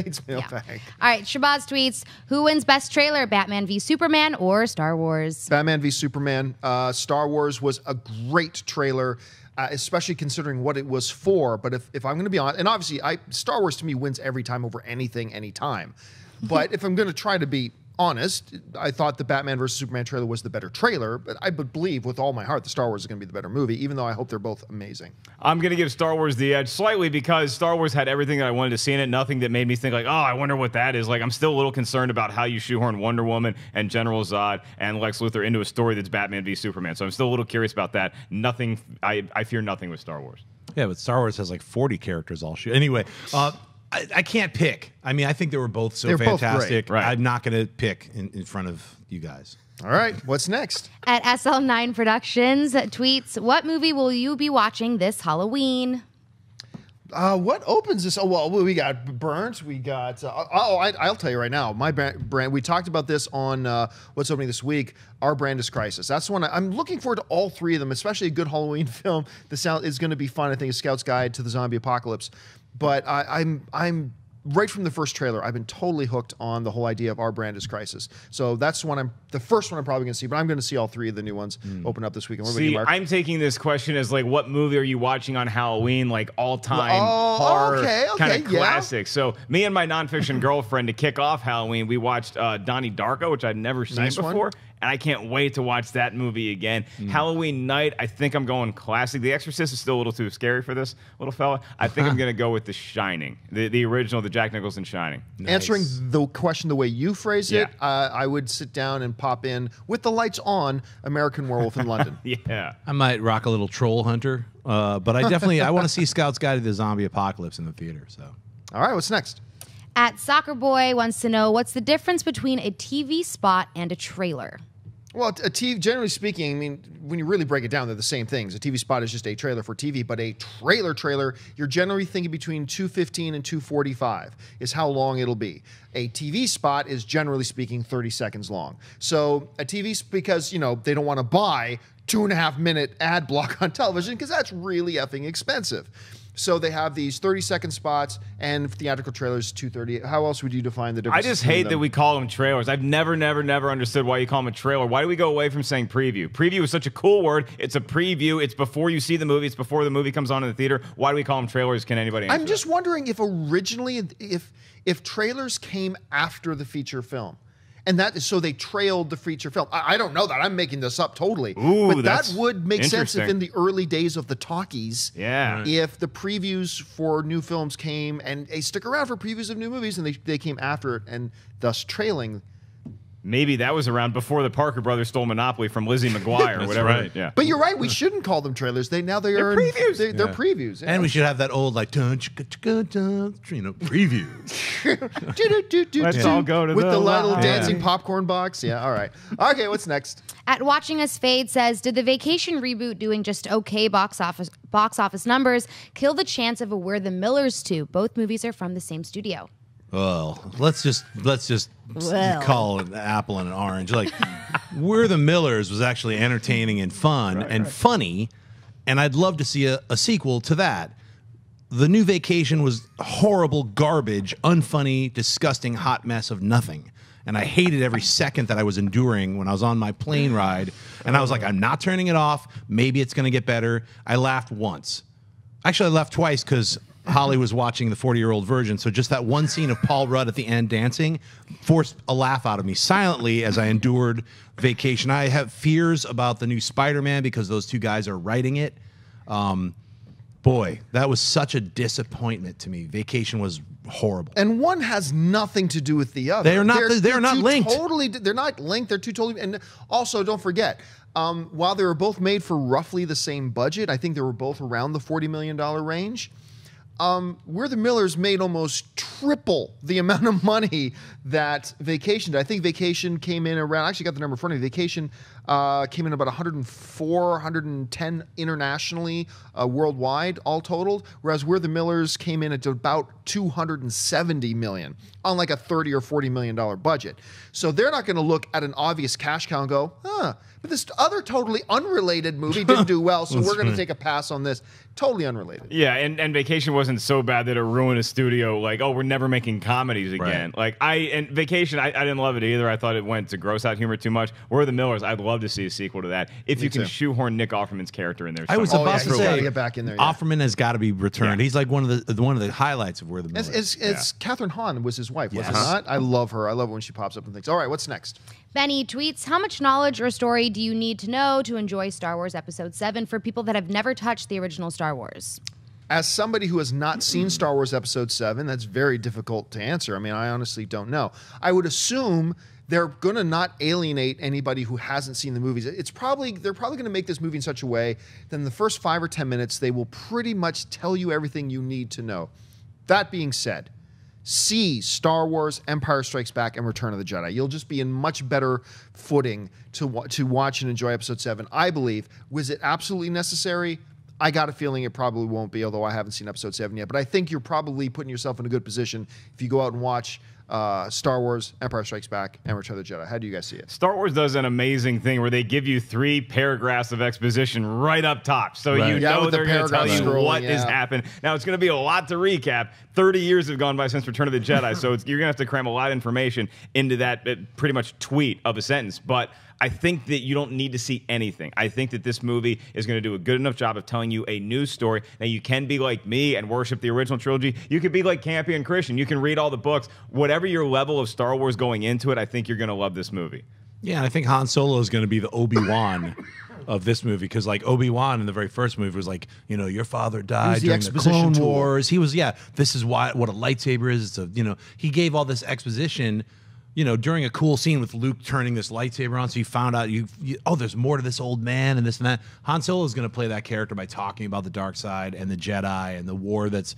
It's mailbag. All right, Shabazz tweets, who wins best trailer, Batman v Superman or Star Wars? Batman v Superman. Star Wars was a great trailer, especially considering what it was for. But if I'm going to be honest, and obviously Star Wars to me wins every time over anything, anytime. But if I'm going to try to be honest, I thought the Batman vs. Superman trailer was the better trailer, but I would believe with all my heart the Star Wars is going to be the better movie, even though I hope they're both amazing. I'm going to give Star Wars the edge slightly because Star Wars had everything that I wanted to see in it, nothing that made me think like, oh, I wonder what that is. Like, I'm still a little concerned about how you shoehorn Wonder Woman and General Zod and Lex Luthor into a story that's Batman v Superman. So I'm still a little curious about that. Nothing, I fear nothing with Star Wars. Yeah, but Star Wars has like 40 characters all shoot. Anyway, I can't pick. I mean, I think they were both so fantastic. Both great. Right. I'm not going to pick in front of you guys. All right, what's next? At SL9 Productions tweets, what movie will you be watching this Halloween? What opens this? Oh, well, we got Burnt. We got... I'll tell you right now. My brand... We talked about this on What's Opening This Week. Our brand is Crisis. That's the one I'm looking forward to all three of them, especially a good Halloween film. The sound is going to be fun. I think A Scout's Guide to the Zombie Apocalypse. But I'm right from the first trailer, I've been totally hooked on the whole idea of Our Brand is Crisis. So that's the first one I'm probably going to see, but I'm going to see all three of the new ones open up this weekend. What about you, Mark? I'm taking this question as like, what movie are you watching on Halloween? Like all-time horror kind of classic. So me and my nonfiction girlfriend, to kick off Halloween, we watched Donnie Darko, which I'd never seen before. And I can't wait to watch that movie again. Halloween night, I think I'm going classic. The Exorcist is still a little too scary for this little fella. I think I'm going to go with The Shining, the original, the Jack Nicholson Shining. Nice. Answering the question the way you phrase it, I would sit down and pop in, with the lights on, American Werewolf in London. Yeah. I might rock a little Troll Hunter, but I want to see Scout's Guide to the Zombie Apocalypse in the theater. So, all right, what's next? At Soccer Boy wants to know, what's the difference between a TV spot and a trailer? Well, generally speaking, I mean, when you really break it down, they're the same things. A TV spot is just a trailer for TV, but a trailer, you're generally thinking between 2:15 and 2:45 is how long it'll be. A TV spot is generally speaking 30 seconds long. So a TV, because, you know, they don't want to buy 2.5-minute ad block on television because that's really effing expensive. So they have these 30-second spots and theatrical trailers 2:30. How else would you define the difference? I just hate that we call them trailers. I've never understood why you call them a trailer. Why do we go away from saying preview? Preview is such a cool word. It's a preview. It's before you see the movie. It's before the movie comes on in the theater. Why do we call them trailers? Can anybody answer I'm just wondering if originally, if trailers came after the feature film. And so they trailed the feature film. I don't know that. I'm making this up totally. Ooh, but that would make sense if in the early days of the talkies, if the previews for new films came, and they stick around for previews of new movies, and they came after it, and thus trailing. Maybe that was around before the Parker brothers stole Monopoly from Lizzie McGuire or whatever. Right. Yeah. But you're right. We shouldn't call them trailers. They're previews. They're previews. Yeah. And we should have that old like preview. Let's all go to with the lot. little dancing popcorn box. Yeah. All right. Okay. What's next? At Watching Us Fade says, did the Vacation reboot doing just okay box office numbers kill the chance of a We're the Millers 2? Both movies are from the same studio. Well, let's just call it an apple and an orange. Like, We're the Millers was actually entertaining and fun and funny, and I'd love to see a sequel to that. The new Vacation was horrible garbage, unfunny, disgusting hot mess of nothing. And I hated every second that I was enduring when I was on my plane ride. And I was like, I'm not turning it off. Maybe it's going to get better. I laughed once. Actually, I laughed twice because Holly was watching the 40-year-old version, so just that one scene of Paul Rudd at the end dancing forced a laugh out of me silently as I endured Vacation. I have fears about the new Spider-Man because those two guys are writing it. Boy, that was such a disappointment to me. Vacation was horrible. And one has nothing to do with the other. They're not linked. They're not linked. They're two totally. And also, don't forget, while they were both made for roughly the same budget, I think they were both around the $40 million range. We're the Millers made almost triple the amount of money that Vacation did. I think Vacation came in around, I actually got the number in front of me. Vacation came in about 104, 110 internationally, worldwide, all totaled. Whereas We're the Millers came in at about 270 million on like a 30 or 40 million dollar budget. So they're not going to look at an obvious cash cow and go, huh. But this other totally unrelated movie didn't do well, so we're going to take a pass on this. Totally unrelated. Yeah, and Vacation wasn't so bad that it ruined a studio. Like, oh, we're never making comedies again. Right. Like, Vacation, I didn't love it either. I thought it went to gross out humor too much. We're the Millers. I'd love to see a sequel to that if Me you can too. shoehorn Nick Offerman's character in there. I was somehow. about he's to gotta say, get back in there, yeah. Offerman has got to be returned. Yeah. He's like one of the highlights of Where the Millers. It's Catherine Hahn was his wife, was it Yes. not? I love her. I love it when she pops up and things. All right, what's next? Benny tweets, how much knowledge or story do you need to know to enjoy Star Wars Episode 7 for people that have never touched the original Star Wars? As somebody who has not seen Star Wars Episode 7, that's very difficult to answer. I mean, I honestly don't know. I would assume they're going to not alienate anybody who hasn't seen the movies. They're probably going to make this movie in such a way that in the first 5 or 10 minutes, they will pretty much tell you everything you need to know. That being said, see Star Wars, Empire Strikes Back, and Return of the Jedi. You'll just be in much better footing to watch and enjoy Episode 7. I believe. Was it absolutely necessary? I got a feeling it probably won't be, although I haven't seen Episode 7 yet. But I think you're probably putting yourself in a good position if you go out and watch Star Wars, Empire Strikes Back, and Return of the Jedi. How do you guys see it? Star Wars does an amazing thing where they give you 3 paragraphs of exposition right up top. So Right. you Yeah, know with the they're going to tell you paragraph what scrolling, has yeah. happened. Now, it's going to be a lot to recap. 30 years have gone by since Return of the Jedi, so you're going to have to cram a lot of information into that pretty much tweet of a sentence. But I think that you don't need to see anything. I think that this movie is going to do a good enough job of telling you a new story. Now, you can be like me and worship the original trilogy. You could be like Campy and Christian. You can read all the books. Whatever your level of Star Wars going into it, I think you're going to love this movie. Yeah, and I think Han Solo is going to be the Obi-Wan of this movie, because like Obi-Wan in the very first movie was like, you know, your father died the during the exposition Clone tool. Wars. He was, this is what a lightsaber is. It's a, he gave all this exposition, during a cool scene with Luke turning this lightsaber on. So you found out there's more to this old man and this and that. Han Solo is going to play that character by talking about the dark side and the Jedi and the war that's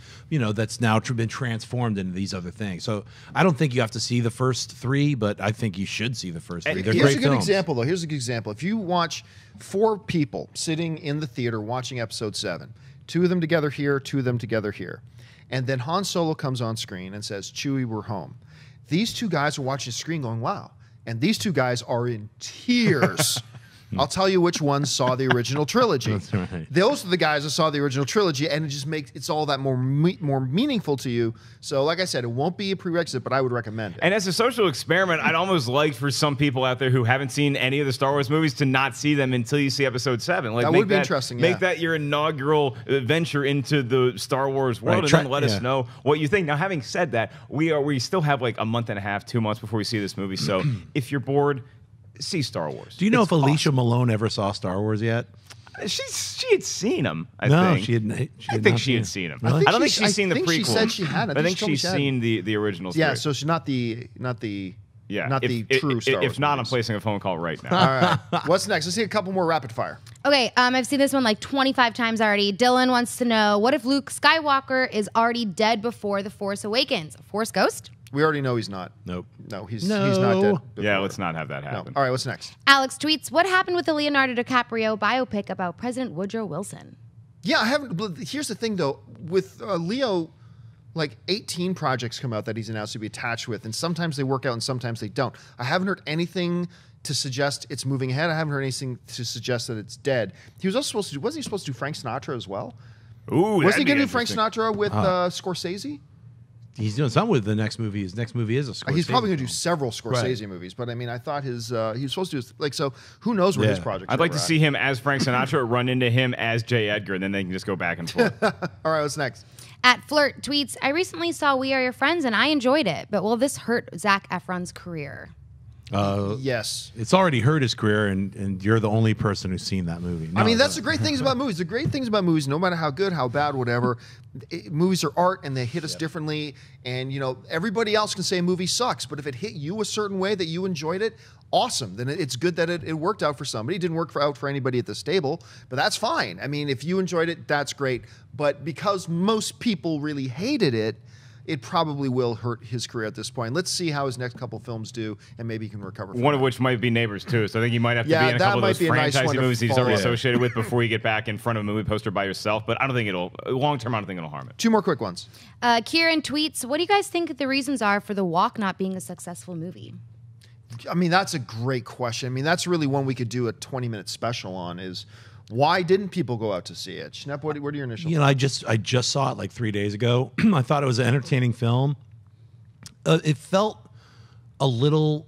now been transformed into these other things. So I don't think you have to see the first 3, but I think you should see the first 3. They're Here's great a good films. example, though. Here's a good example. If you watch 4 people sitting in the theater watching Episode 7, 2 of them together here, 2 of them together here, and then Han Solo comes on screen and says, "Chewie, we're home." These 2 guys are watching the screen going, wow. And these 2 guys are in tears. I'll tell you which ones saw the original trilogy. That's right. Those are the guys that saw the original trilogy, and it just makes it's all that more meaningful to you. So, like I said, it won't be a prerequisite, but I would recommend it. And as a social experiment, I'd almost like for some people out there who haven't seen any of the Star Wars movies to not see them until you see Episode 7. Like, That would be interesting, Make yeah. that your inaugural venture into the Star Wars world, Right, and then let us know what you think. Now, having said that, we still have like a month and a half, 2 months before we see this movie. So if you're bored, see Star Wars. Do you know It's if Alicia awesome. Malone ever saw Star Wars yet? She had seen them. I No, think. she had. I think she had seen them. Really? I don't think she's seen the prequels. She said she had. I think she told me she's she had. seen the originals. Yeah, three. so she's not the true Star Wars. If not, I'm movies. placing a phone call right now. All right. What's next? Let's see a couple more rapid fire. Okay, I've seen this one like 25 times already. Dylan wants to know, what if Luke Skywalker is already dead before The Force Awakens? A Force ghost? We already know he's not. Nope. No, he's not dead. Yeah, before. let's not have that No. happen. All right, what's next? Alex tweets, what happened with the Leonardo DiCaprio biopic about President Woodrow Wilson? Yeah, I haven't. But here's the thing, though. With Leo, like 18 projects come out that he's announced to be attached with, and sometimes they work out and sometimes they don't. I haven't heard anything to suggest it's moving ahead. I haven't heard anything to suggest that it's dead. He was also supposed to. Wasn't he supposed to do Frank Sinatra as well? Ooh, Wasn't he going to do Frank Sinatra with Scorsese? He's doing something with the next movie. His next movie is a Scorsese. He's probably going to do several Scorsese Right. movies, but I mean, I thought he was supposed to do like so. Who knows where his Yeah. project? I'd like to see him as Frank Sinatra, run into him as J. Edgar, and then they can just go back and forth. All right, what's next? At Flirt tweets, I recently saw We Are Your Friends and I enjoyed it, but will this hurt Zac Efron's career? Yes. It's already hurt his career, and you're the only person who's seen that movie. I No, mean, that's no. the great things about movies. The great things about movies, no matter how good, how bad, whatever, movies are art and they hit us differently. And, you know, everybody else can say a movie sucks, but if it hit you a certain way that you enjoyed it, awesome. Then it's good that it worked out for somebody. It didn't work out for anybody at this table, but that's fine. I mean, if you enjoyed it, that's great. But because most people really hated it, it probably will hurt his career at this point. Let's see how his next couple films do, and maybe he can recover from One that. of which might be Neighbors too. So I think he might have to be in a couple of those franchising movies he's already associated with before you get back in front of a movie poster by yourself. But I don't think long term, I don't think it'll harm it. 2 more quick ones. Kieran tweets, what do you guys think the reasons are for The Walk not being a successful movie? I mean, that's a great question. I mean, that's really one we could do a 20-minute special on is why didn't people go out to see it? Schnepp, what are your initial thoughts? I just saw it like 3 days ago. I thought it was an entertaining film. It felt a little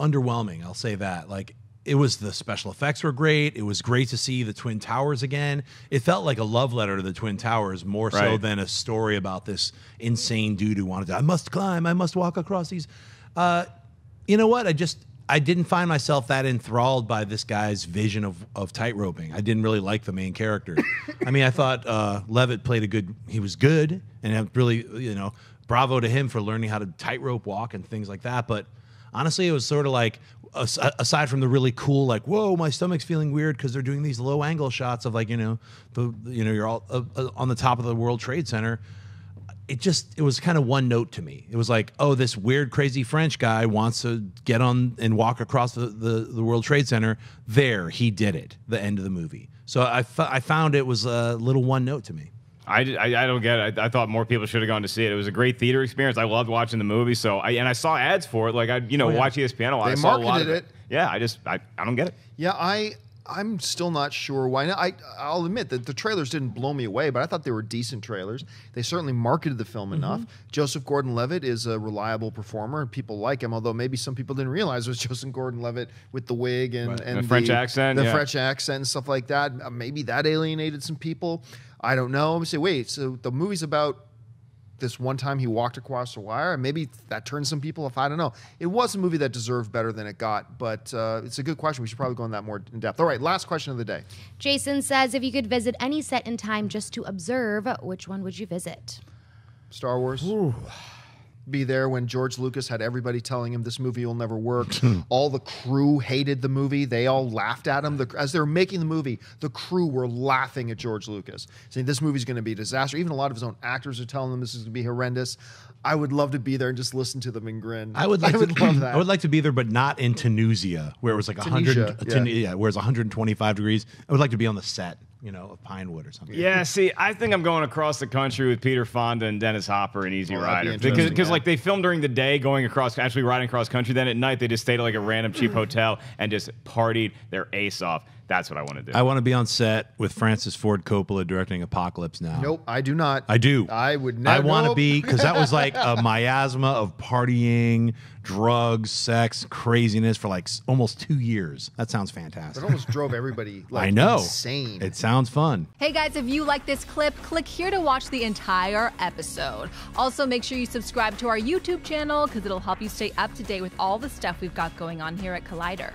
underwhelming, I'll say that. Like, it was, the special effects were great. It was great to see the Twin Towers again. It felt like a love letter to the Twin Towers more so than a story about this insane dude who wanted to, I must climb, I must walk across these. You know what? I didn't find myself that enthralled by this guy's vision of tightroping. I didn't really like the main character. I mean, I thought Levitt he was good, and really, bravo to him for learning how to tightrope walk and ththings like that. But honestly, it was sort of like, aside from the really cool, like, whoa, my stomach's feeling weird because they're doing these low angle shots of like, you're all on the top of the World Trade Center. It was kind of one note to me. It was like, oh, this weird, crazy French guy wants to get on and walk across the World Trade Center. There, he did it. The end of the movie. So I found it was a little one note to me. I don't get it. I thought more people should have gone to see it. It was a great theater experience. I loved watching the movie. So I saw ads for it. Like watch ESPN a lot. They I saw a lot marketed of it. Yeah, I don't get it. Yeah, I'm still not sure why. I'll admit that the trailers didn't blow me away, but I thought they were decent trailers. They certainly marketed the film enough. Joseph Gordon-Levitt is a reliable performer, and people like him, although maybe some people didn't realize it was Joseph Gordon-Levitt with the wig and the French accent. The French accent and stuff like that. Maybe that alienated some people. I don't know. I'm say, wait, so the movie's about this one time he walked across the wire, and maybe that turned some people off. I don't know. It was a movie that deserved better than it got, but it's a good question. We should probably go in that more in depth. All right, last question of the day. Jason says, if you could visit any set in time just to observe, which one would you visit? Star Wars. Ooh. Be there when George Lucas had everybody telling him this movie will never work. All the crew hated the movie. They all laughed at him. As they were making the movie, the crew were laughing at George Lucas, saying this movie's going to be a disaster. Even a lot of his own actors are telling him this is going to be horrendous. I would love to be there and just listen to them and grin. I would love that. I would like to be there, but not in Tunisia, where it was like 100. Where it's 125 degrees. I would like to be on the set, of Pinewood or something. Yeah, see, I think I'm going across the country with Peter Fonda and Dennis Hopper and Easy Rider. Because like they filmed during the day actually riding across country. Then at night they just stayed at like a random cheap hotel and just partied their ace off. That's what I want to do. I want to be on set with Francis Ford Coppola directing Apocalypse Now. Nope, I do not. I do. I would never. I want to be, because that was like a miasma of partying, drugs, sex, craziness for like almost 2 years. That sounds fantastic. It almost drove everybody insane. It sounds fun. Hey guys, if you like this clip, click here to watch the entire episode. Also, make sure you subscribe to our YouTube channel because it'll help you stay up to date with all the stuff we've got going on here at Collider.